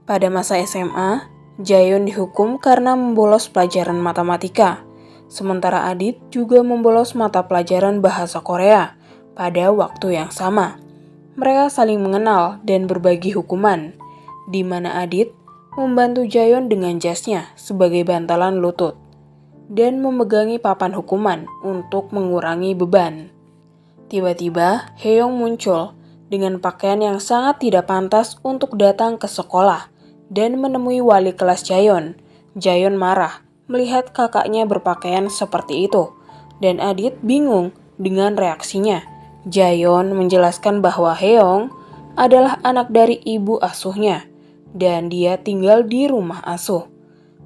Pada masa SMA, Jaehyun dihukum karena membolos pelajaran matematika, sementara Adit juga membolos mata pelajaran bahasa Korea pada waktu yang sama. Mereka saling mengenal dan berbagi hukuman, di mana Adit membantu Jaehyun dengan jasnya sebagai bantalan lutut dan memegangi papan hukuman untuk mengurangi beban. Tiba-tiba, Haeyoung muncul dengan pakaian yang sangat tidak pantas untuk datang ke sekolah dan menemui wali kelas Jaehyun. Jaehyun marah melihat kakaknya berpakaian seperti itu, dan Adit bingung dengan reaksinya. Jaehyun menjelaskan bahwa Haeyoung adalah anak dari ibu asuhnya, dan dia tinggal di rumah asuh.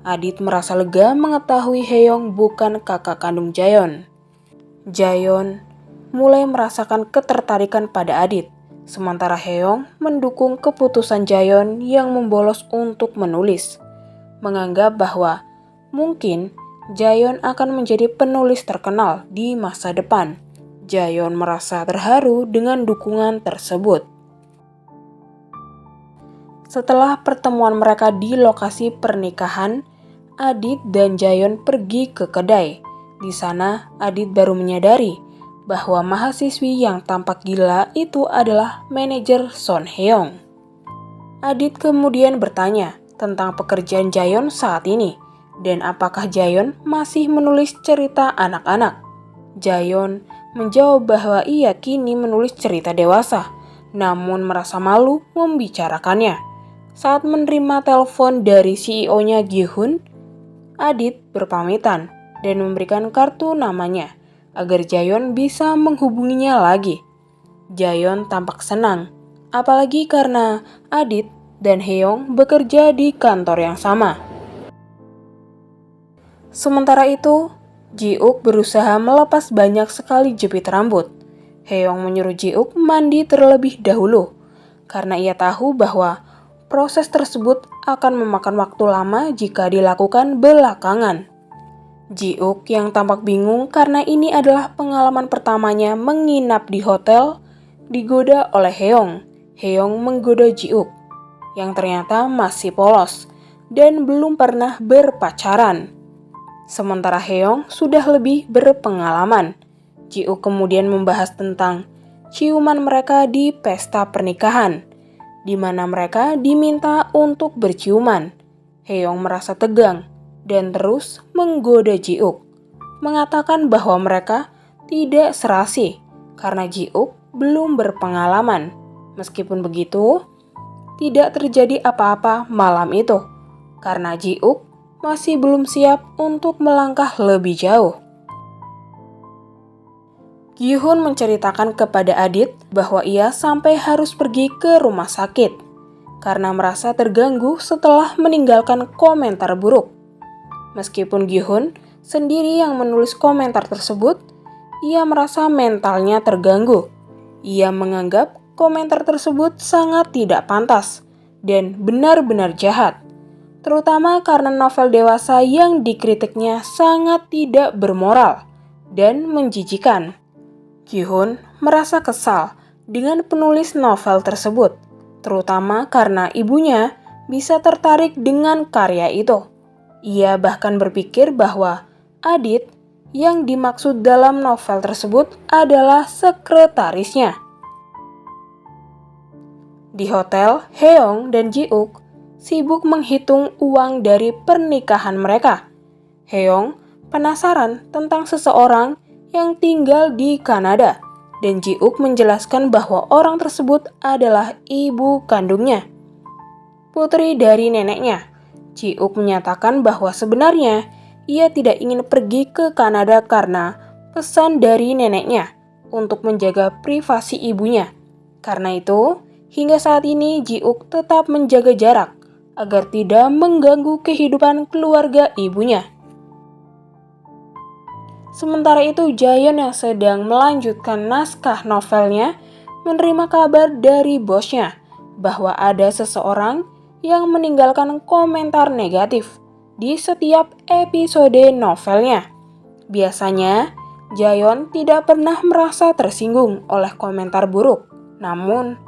Adit merasa lega mengetahui Haeyoung bukan kakak kandung Jaehyun. Jaehyun mulai merasakan ketertarikan pada Adit, sementara Haeyoung mendukung keputusan Jaehyun yang membolos untuk menulis, menganggap bahwa mungkin Jaehyun akan menjadi penulis terkenal di masa depan. Jaehyun merasa terharu dengan dukungan tersebut. Setelah pertemuan mereka di lokasi pernikahan, Adit dan Jaehyun pergi ke kedai. Di sana, Adit baru menyadari bahwa mahasiswi yang tampak gila itu adalah manajer Son Haeyoung. Adit kemudian bertanya tentang pekerjaan Jaehyun saat ini dan apakah Jaehyun masih menulis cerita anak-anak. Jaehyun menjawab bahwa ia kini menulis cerita dewasa, namun merasa malu membicarakannya. Saat menerima telepon dari CEO-nya Gi-hun, Adit berpamitan dan memberikan kartu namanya agar Jaehyun bisa menghubunginya lagi. Jaehyun tampak senang, apalagi karena Adit dan Haeyoung bekerja di kantor yang sama. Sementara itu, Ji-uk berusaha melepas banyak sekali jepit rambut. Haeyoung menyuruh Ji-uk mandi terlebih dahulu, karena ia tahu bahwa proses tersebut akan memakan waktu lama jika dilakukan belakangan. Ji-uk yang tampak bingung karena ini adalah pengalaman pertamanya menginap di hotel, digoda oleh Haeyoung. Haeyoung menggoda Ji-uk, yang ternyata masih polos dan belum pernah berpacaran. Sementara Haeyoung sudah lebih berpengalaman. Ji-uk kemudian membahas tentang ciuman mereka di pesta pernikahan, di mana mereka diminta untuk berciuman. Haeyoung merasa tegang dan terus menggoda Ji-uk, mengatakan bahwa mereka tidak serasi karena Ji-uk belum berpengalaman. Meskipun begitu, tidak terjadi apa-apa malam itu karena Ji-uk masih belum siap untuk melangkah lebih jauh. Gi-hun menceritakan kepada Adit bahwa ia sampai harus pergi ke rumah sakit karena merasa terganggu setelah meninggalkan komentar buruk. Meskipun Gi-hun sendiri yang menulis komentar tersebut, ia merasa mentalnya terganggu. Ia menganggap komentar tersebut sangat tidak pantas dan benar-benar jahat, terutama karena novel dewasa yang dikritiknya sangat tidak bermoral dan menjijikan. Gi-hun merasa kesal dengan penulis novel tersebut, terutama karena ibunya bisa tertarik dengan karya itu. Ia bahkan berpikir bahwa Adit yang dimaksud dalam novel tersebut adalah sekretarisnya. Di hotel, Haeyoung dan Ji-uk sibuk menghitung uang dari pernikahan mereka. Haeyoung penasaran tentang seseorang yang tinggal di Kanada, dan Ji-uk menjelaskan bahwa orang tersebut adalah ibu kandungnya, putri dari neneknya. Ji-uk menyatakan bahwa sebenarnya ia tidak ingin pergi ke Kanada karena pesan dari neneknya untuk menjaga privasi ibunya. Karena itu, hingga saat ini Ji-uk tetap menjaga jarak agar tidak mengganggu kehidupan keluarga ibunya. Sementara itu, Jaehyun yang sedang melanjutkan naskah novelnya menerima kabar dari bosnya bahwa ada seseorang yang meninggalkan komentar negatif di setiap episode novelnya. Biasanya, Jaehyun tidak pernah merasa tersinggung oleh komentar buruk. Namun,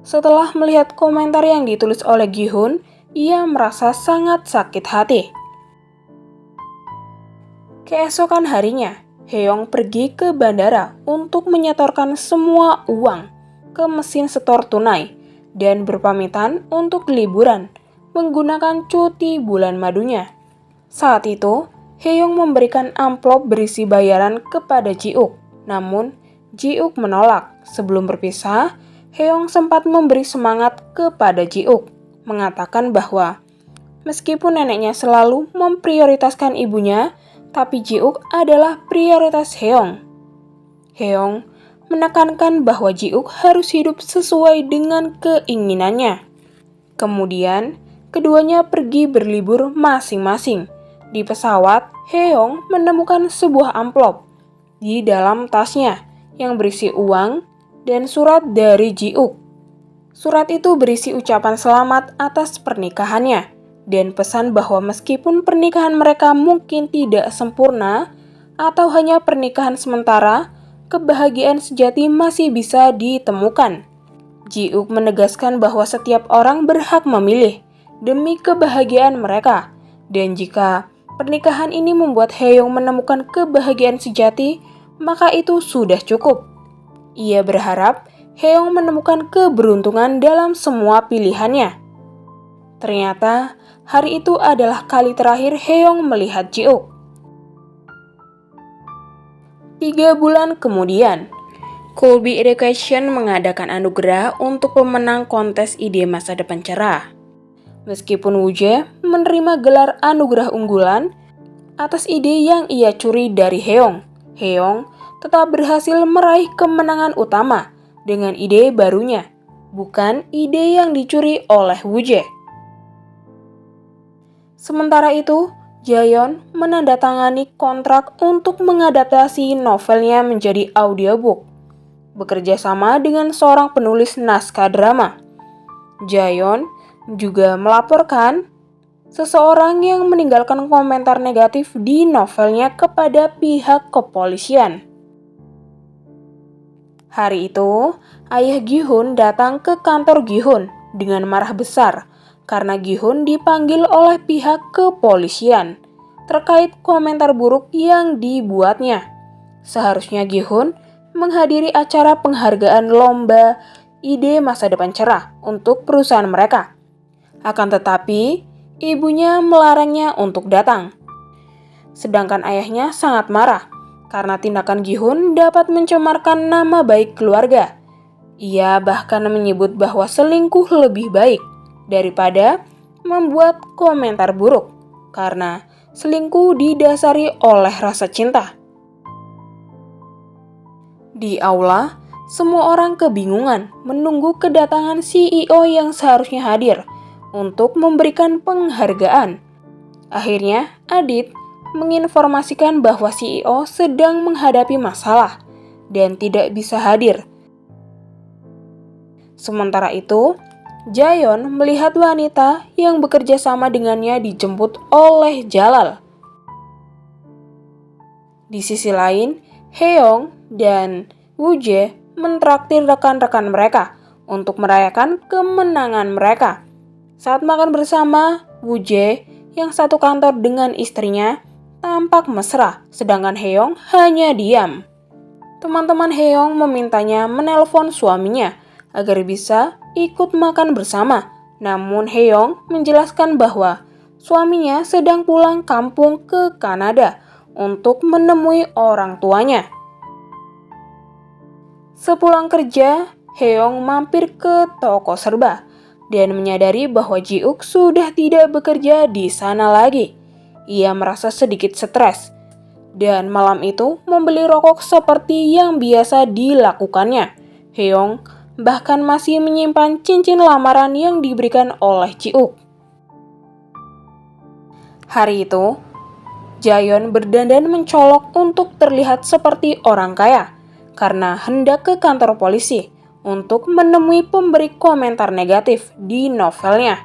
setelah melihat komentar yang ditulis oleh Gi-hun, ia merasa sangat sakit hati. Keesokan harinya, Heong pergi ke bandara untuk menyetorkan semua uang ke mesin setor tunai dan berpamitan untuk liburan menggunakan cuti bulan madunya. Saat itu, Heong memberikan amplop berisi bayaran kepada Ji-uk. Namun, Ji-uk menolak. Sebelum berpisah, Heong sempat memberi semangat kepada Ji-uk, mengatakan bahwa meskipun neneknya selalu memprioritaskan ibunya, tapi Ji-uk adalah prioritas Heong. Heong menekankan bahwa Ji-uk harus hidup sesuai dengan keinginannya. Kemudian, keduanya pergi berlibur masing-masing. Di pesawat, Heong menemukan sebuah amplop di dalam tasnya yang berisi uang dan surat dari Ji-uk. Surat itu berisi ucapan selamat atas pernikahannya dan pesan bahwa meskipun pernikahan mereka mungkin tidak sempurna atau hanya pernikahan sementara, kebahagiaan sejati masih bisa ditemukan. Ji-uk menegaskan bahwa setiap orang berhak memilih demi kebahagiaan mereka, dan jika pernikahan ini membuat Heong menemukan kebahagiaan sejati, maka itu sudah cukup. Ia berharap Heong menemukan keberuntungan dalam semua pilihannya. Ternyata, hari itu adalah kali terakhir Heong melihat Ji-uk. 3 bulan kemudian, Colby Education mengadakan anugerah untuk pemenang kontes ide masa depan cerah. Meskipun Woo-jae menerima gelar anugerah unggulan atas ide yang ia curi dari Heong, Heong tetap berhasil meraih kemenangan utama dengan ide barunya, bukan ide yang dicuri oleh Woo-jae. Sementara itu, Jaeyeon menandatangani kontrak untuk mengadaptasi novelnya menjadi audiobook, bekerja sama dengan seorang penulis naskah drama. Jaeyeon juga melaporkan seseorang yang meninggalkan komentar negatif di novelnya kepada pihak kepolisian. Hari itu, ayah Gi-hun datang ke kantor Gi-hun dengan marah besar karena Gi-hun dipanggil oleh pihak kepolisian terkait komentar buruk yang dibuatnya. Seharusnya Gi-hun menghadiri acara penghargaan lomba ide masa depan cerah untuk perusahaan mereka. Akan tetapi, ibunya melarangnya untuk datang. Sedangkan ayahnya sangat marah karena tindakan Gi-hun dapat mencemarkan nama baik keluarga. Ia bahkan menyebut bahwa selingkuh lebih baik daripada membuat komentar buruk, karena selingkuh didasari oleh rasa cinta. Di aula, semua orang kebingungan menunggu kedatangan CEO yang seharusnya hadir untuk memberikan penghargaan. Akhirnya, Adit menginformasikan bahwa CEO sedang menghadapi masalah dan tidak bisa hadir. Sementara itu, Jaeyeon melihat wanita yang bekerja sama dengannya dijemput oleh Jalal. Di sisi lain, Heong dan Woo-jae mentraktir rekan-rekan mereka untuk merayakan kemenangan mereka. Saat makan bersama, Woo-jae yang satu kantor dengan istrinya tampak mesra, sedangkan Heong hanya diam. Teman-teman Heong memintanya menelpon suaminya agar bisa ikut makan bersama. Namun Heong menjelaskan bahwa suaminya sedang pulang kampung ke Kanada untuk menemui orang tuanya. Sepulang kerja, Heong mampir ke toko serba dan menyadari bahwa Ji-uk sudah tidak bekerja di sana lagi. Ia merasa sedikit stres dan malam itu membeli rokok seperti yang biasa dilakukannya. Heong bahkan masih menyimpan cincin lamaran yang diberikan oleh Ji-uk. Hari itu, Jaeyeon berdandan mencolok untuk terlihat seperti orang kaya karena hendak ke kantor polisi untuk menemui pemberi komentar negatif di novelnya.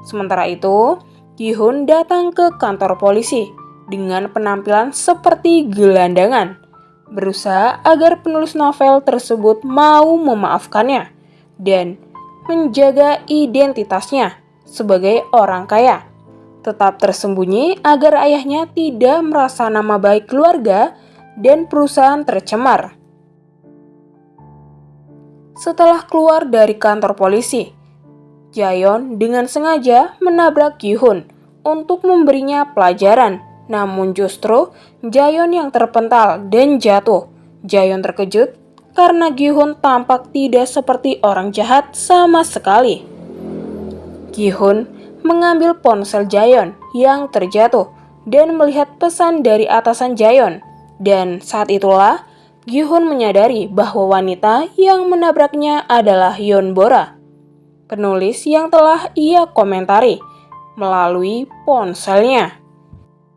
Sementara itu, Gi-hun datang ke kantor polisi dengan penampilan seperti gelandangan, berusaha agar penulis novel tersebut mau memaafkannya dan menjaga identitasnya sebagai orang kaya, tetap tersembunyi agar ayahnya tidak merasa nama baik keluarga dan perusahaan tercemar. Setelah keluar dari kantor polisi, Jaeon dengan sengaja menabrak Gi-hun untuk memberinya pelajaran. Namun justru Jaeon yang terpental dan jatuh. Jaeon terkejut karena Gi-hun tampak tidak seperti orang jahat sama sekali. Gi-hun mengambil ponsel Jaeon yang terjatuh dan melihat pesan dari atasan Jaeon. Dan saat itulah Gi-hun menyadari bahwa wanita yang menabraknya adalah Yeon Bora, penulis yang telah ia komentari melalui ponselnya.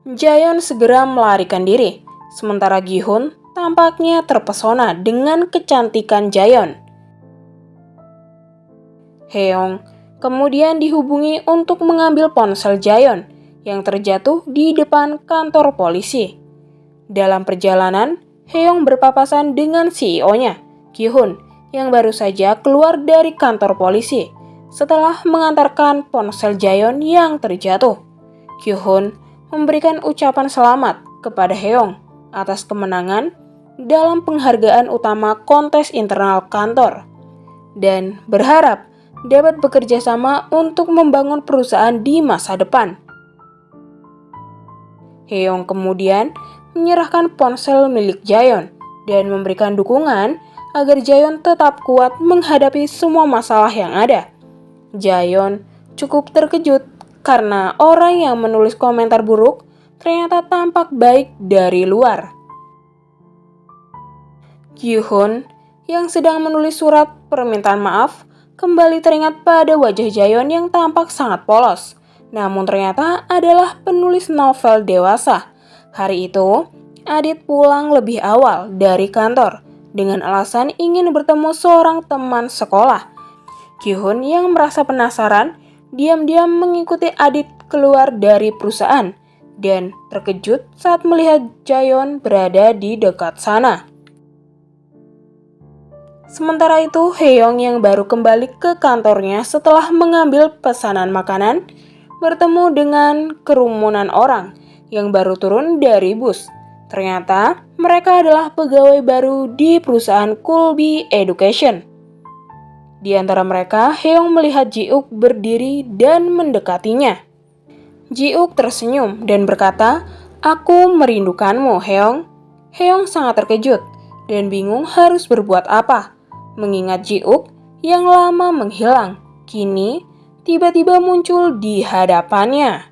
Jaeon segera melarikan diri, sementara Gi-hun tampaknya terpesona dengan kecantikan Jaeon. Haeyoung kemudian dihubungi untuk mengambil ponsel Jaeon yang terjatuh di depan kantor polisi. Dalam perjalanan, Haeyoung berpapasan dengan CEO-nya, Gi-hun, yang baru saja keluar dari kantor polisi setelah mengantarkan ponsel Jaeon yang terjatuh. Gi-hun memberikan ucapan selamat kepada Haeyoung atas kemenangan dalam penghargaan utama kontes internal kantor dan berharap dapat bekerja sama untuk membangun perusahaan di masa depan. Haeyoung kemudian menyerahkan ponsel milik Jaeon dan memberikan dukungan agar Jaeon tetap kuat menghadapi semua masalah yang ada. Jaeon cukup terkejut karena orang yang menulis komentar buruk ternyata tampak baik dari luar. Gi-hun yang sedang menulis surat permintaan maaf kembali teringat pada wajah Jaeon yang tampak sangat polos, namun ternyata adalah penulis novel dewasa. Hari itu, Adit pulang lebih awal dari kantor dengan alasan ingin bertemu seorang teman sekolah. Gi-hun yang merasa penasaran diam-diam mengikuti Adit keluar dari perusahaan dan terkejut saat melihat Jaeon berada di dekat sana. Sementara itu, Haeyoung yang baru kembali ke kantornya setelah mengambil pesanan makanan bertemu dengan kerumunan orang yang baru turun dari bus. Ternyata mereka adalah pegawai baru di perusahaan Kulbi Education. Di antara mereka, Haeyoung melihat Ji-uk berdiri dan mendekatinya. Ji-uk tersenyum dan berkata, "Aku merindukanmu, Haeyoung." Haeyoung sangat terkejut dan bingung harus berbuat apa, mengingat Ji-uk yang lama menghilang, kini tiba-tiba muncul di hadapannya.